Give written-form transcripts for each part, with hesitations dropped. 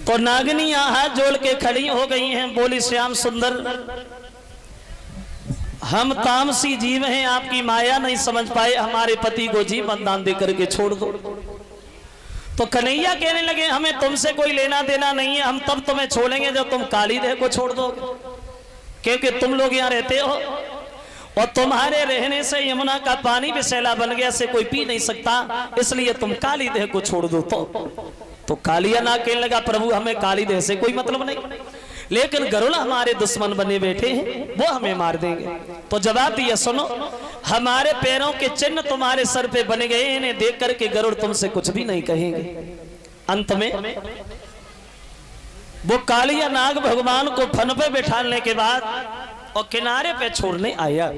तो नागनियां हाथ जोड़ के खड़ी हो गई हैं, बोली श्याम सुंदर हम तामसी जीव हैं, आपकी माया नहीं समझ पाए, हमारे पति को जीवन दान दे करके छोड़ दो। तो कन्हैया कहने लगे हमें तुमसे कोई लेना देना नहीं है, हम तब तुम्हें छोड़ेंगे जब तुम काली देह को छोड़ दो, क्योंकि तुम लोग यहाँ रहते हो और तुम्हारे रहने से यमुना का पानी भी सैला बन गया, से कोई पी नहीं सकता, इसलिए तुम काली देह को छोड़ दो। तो कालिया नाग कहने लगा प्रभु हमें काली देह से कोई मतलब नहीं, लेकिन गरुड़ हमारे दुश्मन बने बैठे हैं, वो हमें मार देंगे। तो जवाब दिया सुनो, हमारे पैरों के चिन्ह तुम्हारे सर पे बने गए, इन्हें देख करके गरुड़ तुमसे कुछ भी नहीं कहेंगे। अंत में वो कालिया नाग भगवान को फन पे बिठाने के बाद और किनारे पे छोड़ने आया।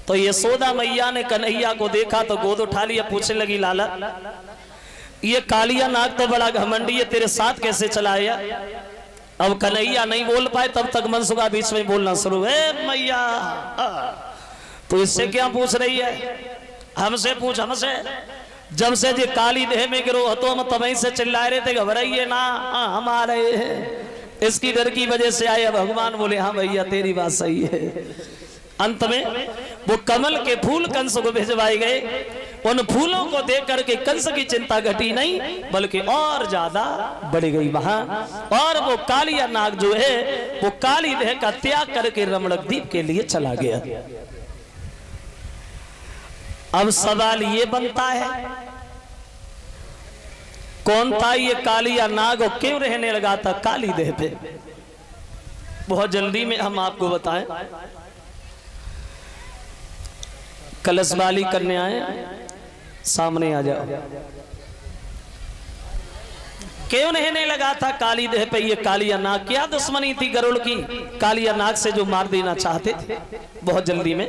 तो यशोदा मैया ने कन्हैया को देखा तो गोद उठा लिया, पूछने लगी लाला ये कालिया नाग तो बड़ा घमंडी है, तेरे साथ कैसे चला आया? अब कन्हैया नहीं बोल पाए, तब तक मनसुखा बीच में बोलना शुरू है, मैया तो इससे क्या पूछ रही है, हमसे पूछ, हमसे। जब से जी काली देह में गिरो तो हम तभी से चिल्ला रहे थे घबराइए ना, हम आ रहे हैं, इसकी डर की वजह से आए। भगवान बोले हाँ भैया तेरी बात सही है। अंत में वो कमल के फूल कंस को भिजवाए गए, उन फूलों को देख करके कंस की चिंता घटी नहीं बल्कि और ज्यादा बढ़ गई वहां। और वो कालिया नाग जो है वो काली देह का त्याग करके रमणक द्वीप के लिए चला गया। अब सवाल ये बनता है कौन था ये कालिया नाग और क्यों रहने लगा था काली देह पे? बहुत जल्दी में हम आपको बताएं। कलश बाली करने आए, सामने आ जाओ। क्यों रहने लगा था काली देह पे ये कालिया नाग? क्या दुश्मनी थी गरुड़ की कालिया नाग से जो मार देना चाहते थे? बहुत जल्दी में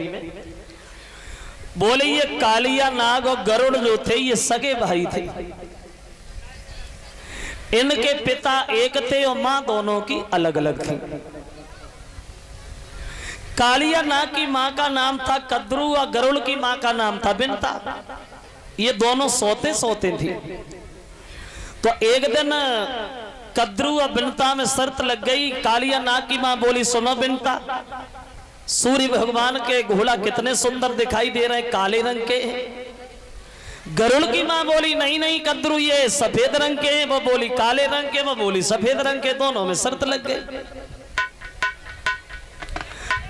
बोले ये कालिया नाग और गरुड़ जो थे ये सगे भाई थे, इनके पिता एक थे और मां दोनों की अलग अलग थी। कालिया नाग की मां का नाम था कद्रू और गरुड़ की मां का नाम था बिनता। ये दोनों सोते सोते थी। तो एक दिन कद्रू और बिनता में शर्त लग गई। कालिया नाग की मां बोली सुनो बिनता, सूर्य भगवान के घोड़ा कितने सुंदर दिखाई दे रहे हैं, काले रंग के। गरुड़ की मां बोली नहीं नहीं कद्रू ये सफेद रंग के हैं। वो बोली काले रंग के, वो बोली सफेद रंग के। दोनों में शर्त लग गई।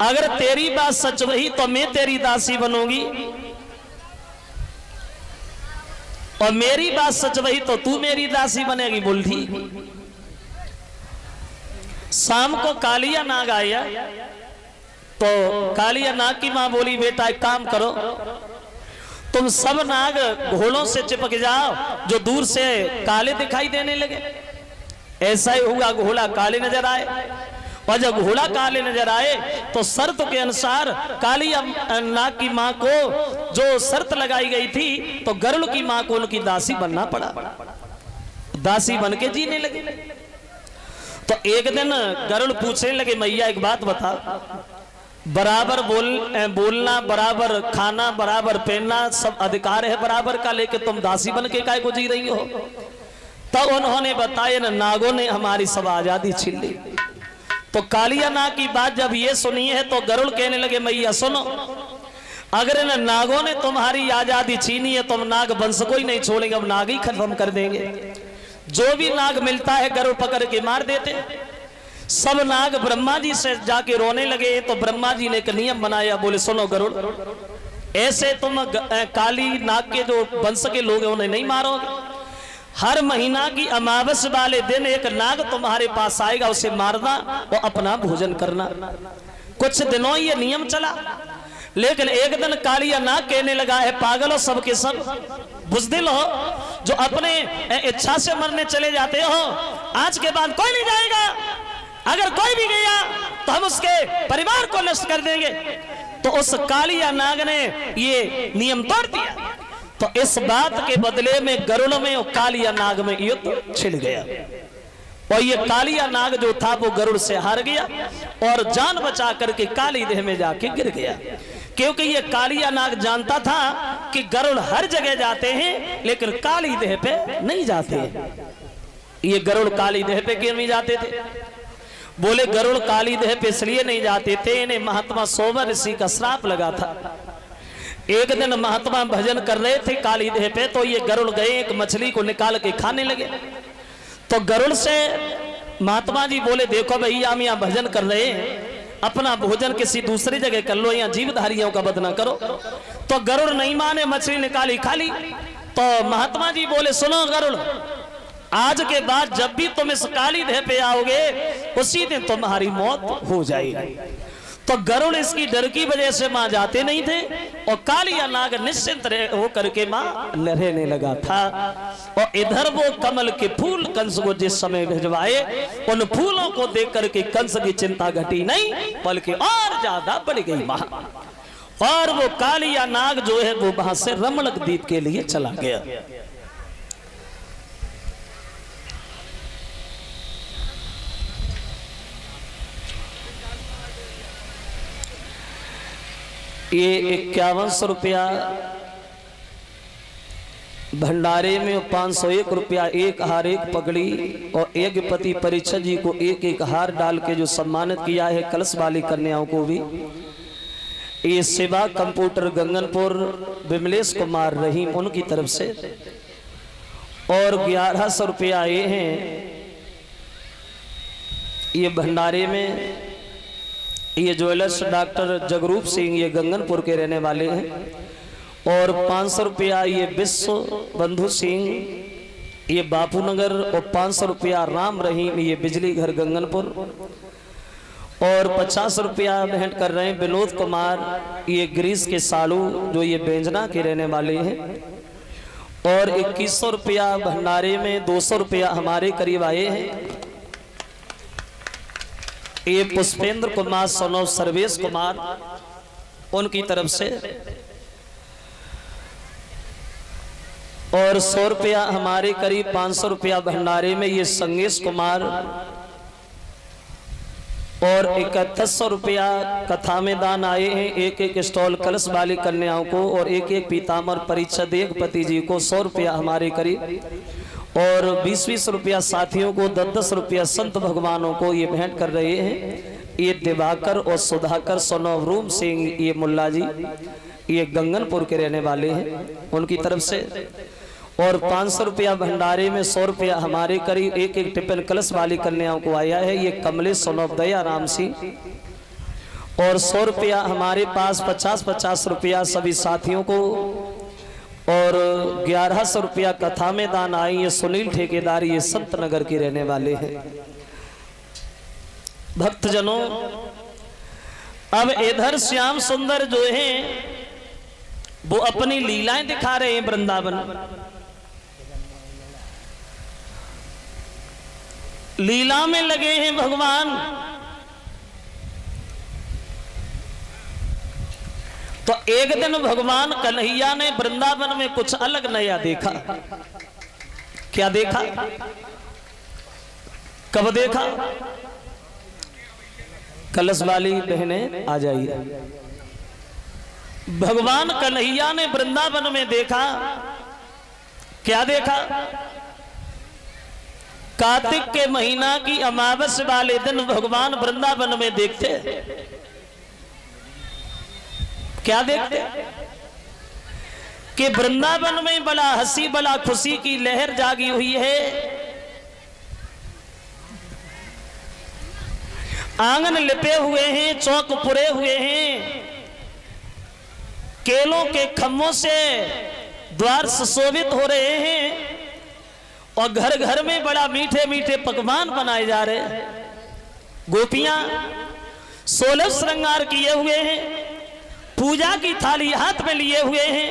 अगर तेरी बात सच रही तो मैं तेरी दासी बनूंगी, और मेरी बात सच रही तो तू मेरी दासी बनेगी। बोल ठीक। शाम को कालिया नाग आया तो कालिया नाग की मां बोली बेटा एक काम करो, तुम सब नाग घोड़ों से चिपक जाओ जो दूर से काले दिखाई देने लगे। ऐसा ही हुआ, घोड़ा काले नजर आए। और जब घोड़ा काले नजर आए तो शर्त के अनुसार कालिया नाग की मां को जो शर्त लगाई गई थी तो गरुड़ की मां को उनकी दासी बनना पड़ा। दासी बन के जीने लगे। तो एक दिन गरुड़ पूछने लगे मैया एक बात बता, बराबर बोलना, बराबर खाना, बराबर पहनना सब अधिकार है बराबर का, लेके तुम दासी बन के काय को जी रही हो? तब उन्होंने बताया न नागों ने हमारी सब आजादी छीन ली। तो कालिया नाग की बात जब ये सुनी है तो गरुड़ कहने लगे मैया सुनो, अगर इन नागों ने तुम्हारी आजादी छीनी है तुम नाग वंश को ही नहीं छोड़ेंगे, अब नाग ही खत्म कर देंगे। जो भी नाग मिलता है गरुड़ पकड़ के मार देते। सब नाग ब्रह्मा जी से जाके रोने लगे। तो ब्रह्मा जी ने एक नियम बनाया, बोले सुनो गरुड़, ऐसे तुम काली नाग के जो वंश के लोग हैं उन्हें नहीं मारोगे। हर महीना की अमावस वाले दिन एक नाग तुम्हारे पास आएगा, उसे मारना और अपना भोजन करना। कुछ दिनों ये नियम चला, लेकिन एक दिन कालिया नाग कहने लगा है पागल हो सबके सब, बुज़दिल हो, जो अपने इच्छा से मरने चले जाते हो, आज के बाद कोई नहीं जाएगा। अगर कोई भी गया तो हम उसके परिवार को नष्ट कर देंगे। तो उस कालिया नाग ने ये नियम तोड़ दिया। तो इस बात के बदले में गरुड़ में और कालिया नाग में युद्ध छिड़ गया। और ये कालिया नाग जो था वो गरुड़ से हार गया और जान बचा करके काली देह में जाके गिर गया। क्योंकि ये कालिया नाग जानता था कि गरुड़ हर जगह जाते हैं लेकिन काली देह पे नहीं जाते। ये गरुड़ काली देह पे क्यों नहीं जाते थे? बोले गरुड़ काली देह पे इसलिए नहीं जाते थे, इन्हें महात्मा सोमर ऋषि का श्राप लगा था। एक दिन महात्मा भजन कर रहे थे काली देह पे, तो ये गरुड़ गए एक मछली को निकाल के खाने लगे। तो गरुड़ से महात्मा जी बोले देखो भैया हम यहाँ भजन कर रहे हैं, अपना भोजन किसी दूसरी जगह कर लो, यहाँ जीवधारियों का वध ना करो। तो गरुड़ नहीं माने, मछली निकाली खा ली। तो महात्मा जी बोले सुनो गरुड़, आज के बाद जब भी तुम इस काली देह पे आओगे उसी दिन तुम्हारी मौत हो जाएगी। तो गरुड़ इसकी डर की वजह से मां जाते नहीं थे और कालिया नाग निश्चिंत होकर के मां रहने लगा था। और इधर वो कमल के फूल कंस को जिस समय भिजवाए, उन फूलों को देख करके कंस की चिंता घटी नहीं बल्कि और ज्यादा बढ़ गई मां। और वो कालिया नाग जो है वो वहां से रमणक द्वीप के लिए चला गया। ये 5100 रुपया भंडारे में, 501 रुपया एक हार एक पगड़ी और एक पति परीक्षा जी को एक एक हार डाल के जो सम्मानित किया है कलश वाली कन्याओं को भी। ये सेवा कंप्यूटर गंगनपुर विमलेश कुमार रहीम उनकी तरफ से। और 1100 रुपया ये हैं ये भंडारे में। ये ज्वेलर्स डॉक्टर जगरूप सिंह ये गंगनपुर के रहने वाले हैं। और 500 रुपया ये विश्व बंधु सिंह ये बापूनगर। और 500 रुपया राम रहीम ये बिजली घर गंगनपुर। और 50 रुपया भेंट कर रहे हैं विनोद कुमार ये ग्रीस के सालू जो ये बेंजना के रहने वाले हैं। और 2100 रुपया भंडारे में, 200 रुपया हमारे करीब आए हैं ये पुष्पेंद्र कुमार सोनो सर्वेश कुमार उनकी तरफ से। और 100 रुपया हमारे करीब, 500 रुपया भंडारे में ये संगेश कुमार। और 3100 रुपया कथा में दान आए हैं एक एक स्टॉल कलश वाली कन्याओं को। और एक एक पीताम्बर परिषद एक पति जी को 100 रुपया हमारे करीब। और 20-20 रुपया साथियों को, 10-10 रुपया संत भगवानों को ये भेंट कर रहे हैं ये दिवाकर और सुधाकर सोनोवरूम सिंह ये मुल्ला जी ये गंगनपुर के रहने वाले हैं उनकी तरफ से। और 500 रुपया भंडारे में, 100 रुपया हमारे करीब एक एक टिफिन कलश वाली कन्याओं को आया है ये कमलेश सोनोदया राम सिंह। और 100 रुपया हमारे पास, 50-50 रुपया सभी साथियों को। और 1100 रुपया कथा में दान आई ये सुनील ठेकेदार ये संत नगर के रहने वाले हैं। भक्तजनों अब इधर श्याम सुंदर जो हैं वो अपनी लीलाएं दिखा रहे हैं वृंदावन। लीला में लगे हैं भगवान। तो एक दिन भगवान कन्हैया ने वृंदावन में कुछ अलग नया देखा। क्या देखा? कब देखा? कलश वाली बहनें आ जाइए। भगवान कन्हैया ने वृंदावन में देखा। क्या देखा? कार्तिक के महीना की अमावस्या वाले दिन भगवान वृंदावन में देखते। क्या देखते? कि वृंदावन में बड़ा हंसी बड़ा खुशी की लहर जागी हुई है। आंगन लिपे हुए हैं, चौक पुरे हुए हैं, केलों के खम्भों से द्वार सुशोभित हो रहे हैं। और घर घर में बड़ा मीठे मीठे पकवान बनाए जा रहे हैं। गोपियां 16 श्रृंगार किए हुए हैं, पूजा की थाली हाथ में लिए हुए हैं।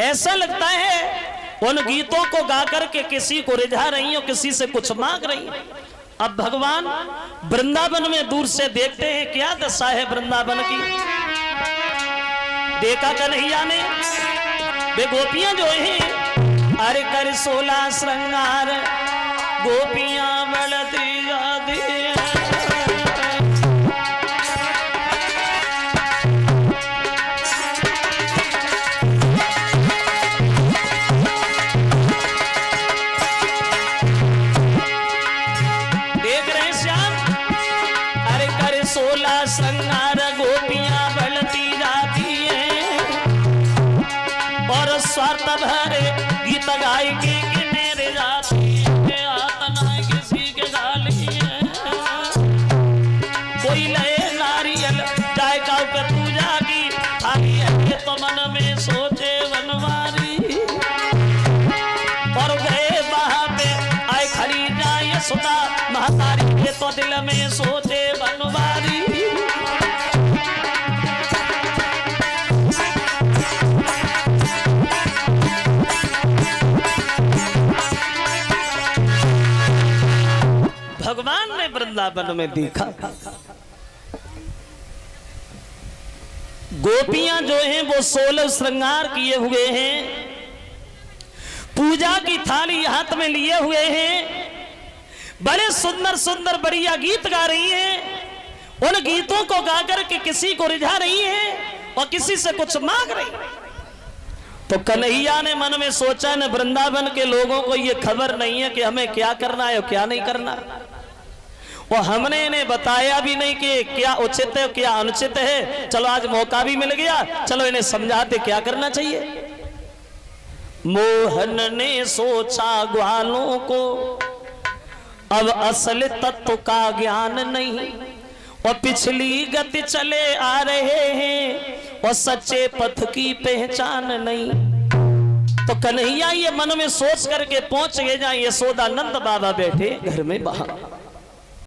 ऐसा लगता है उन गीतों को गाकर के किसी को रिझा रही हो, किसी से कुछ मांग रही। अब भगवान वृंदावन में दूर से देखते हैं क्या दशा है वृंदावन की। देखा कन्हैया ने वे गोपियां जो हैं अरे कर 16 श्रृंगार गोपियां बढ़ती जाती हैं। भरे गीत गाय के मेरे जाती है आतना किसी के गाली है। कोई लय नारियल जाय का पूजा की थाली है तो मन में सोचे बनवारी। और गए वहां पे आए खड़ी जाए सुधा महतारी के तो दिल में सोचे बनवारी। भगवान ने वृंदावन में देखा गोपियां जो हैं वो 16 श्रृंगार किए हुए हैं, पूजा की थाली हाथ में लिए हुए हैं, बड़े सुंदर सुंदर बढ़िया गीत गा रही हैं। उन गीतों को गाकर के किसी को रिझा रही हैं और किसी से कुछ मांग रही है। तो कन्हैया ने मन में सोचा न वृंदावन के लोगों को ये खबर नहीं है कि हमें क्या करना है और क्या नहीं करना, और हमने इन्हें बताया भी नहीं कि क्या उचित है क्या अनुचित है। चलो आज मौका भी मिल गया, चलो इन्हें समझाते क्या करना चाहिए। मोहन ने सोचा ग्वालों को अब असल तत्व का ज्ञान नहीं, और पिछली गति चले आ रहे हैं और सच्चे पथ की पहचान नहीं। तो कन्हैया ये मन में सोच करके पहुंच गए जहां यशोदानंद बाबा बैठे घर में बाहर।